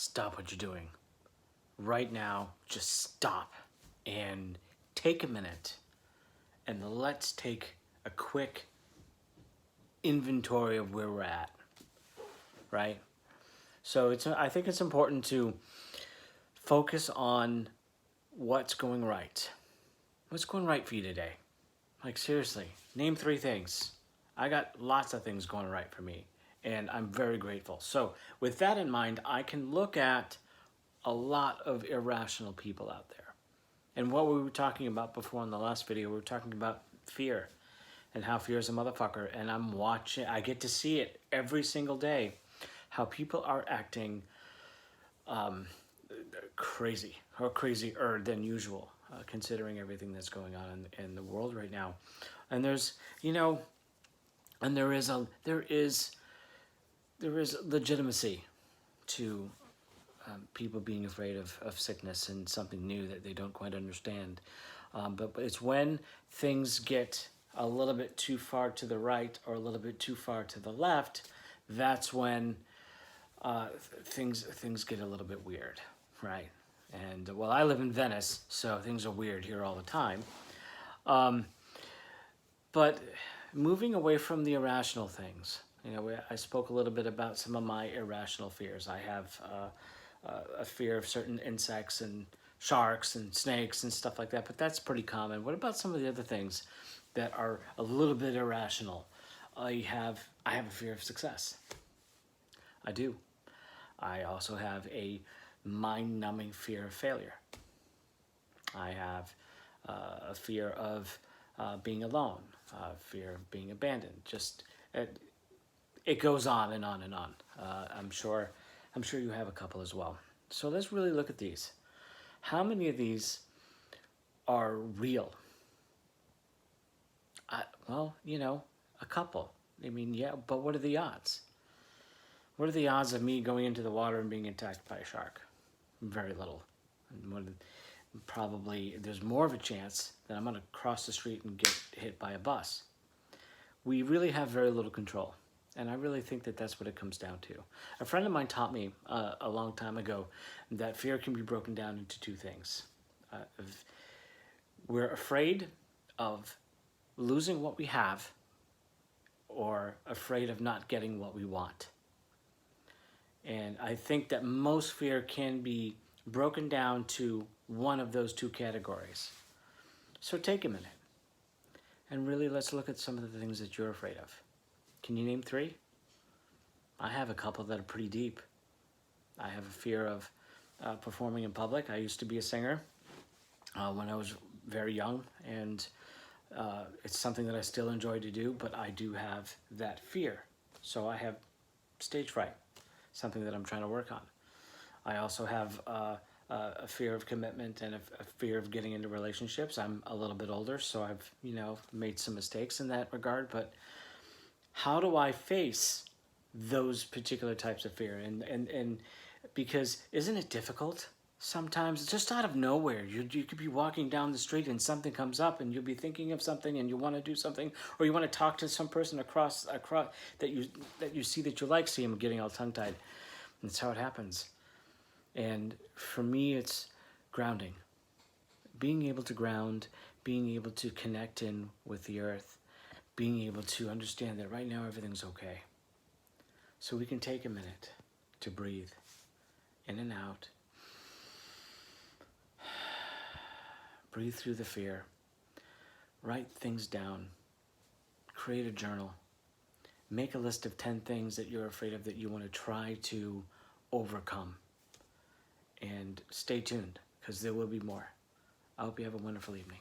stop what you're doing. Right now, just stop and take a minute and let's take a quick inventory of where we're at, right? So I think it's important to focus on what's going right. What's going right for you today? Like seriously, name 3 things. I got lots of things going right for me and I'm very grateful. So with that in mind, I can look at a lot of irrational people out there. And what we were talking about before in the last video, we were talking about fear and how fear is a motherfucker. And I get to see it every single day, how people are acting crazy or crazier than usual, considering everything that's going on in the world right now. And there's, and there is legitimacy to people being afraid of sickness and something new that they don't quite understand. But it's when things get a little bit too far to the right or a little bit too far to the left, that's when things get a little bit weird, right? And well, I live in Venice, so things are weird here all the time. But moving away from the irrational things, I spoke a little bit about some of my irrational fears. I have a fear of certain insects and sharks and snakes and stuff like that, but that's pretty common. What about some of the other things that are a little bit irrational? I have a fear of success. I do. I also have a mind-numbing fear of failure. I have a fear of being alone, fear of being abandoned. Just it goes on and on and on. I'm sure you have a couple as well. So let's really look at these. How many of these are real? Well, a couple. I mean, yeah, but what are the odds? What are the odds of me going into the water and being attacked by a shark? Very little. Probably there's more of a chance that I'm going to cross the street and get hit by a bus. We really have very little control. And I really think that that's what it comes down to. A friend of mine taught me a long time ago that fear can be broken down into 2 things. We're afraid of losing what we have or afraid of not getting what we want. And I think that most fear can be broken down to one of those 2 categories. So take a minute and really let's look at some of the things that you're afraid of. Can you name 3? I have a couple that are pretty deep. I have a fear of performing in public. I used to be a singer when I was very young, and it's something that I still enjoy to do, but I do have that fear. So I have stage fright, something that I'm trying to work on. I also have a fear of commitment and a fear of getting into relationships. I'm a little bit older, so I've made some mistakes in that regard, but how do I face those particular types of fear? And because isn't it difficult? Sometimes just out of nowhere, you could be walking down the street and something comes up and you'll be thinking of something and you want to do something, or you want to talk to some person across that you see that you like. See, I'm getting all tongue-tied. That's how it happens. And for me, it's grounding. Being able to ground, being able to connect in with the earth, being able to understand that right now everything's okay. So we can take a minute to breathe in and out. Breathe through the fear. Write things down. Create a journal. Make a list of 10 things that you're afraid of that you want to try to overcome. And stay tuned, because there will be more. I hope you have a wonderful evening.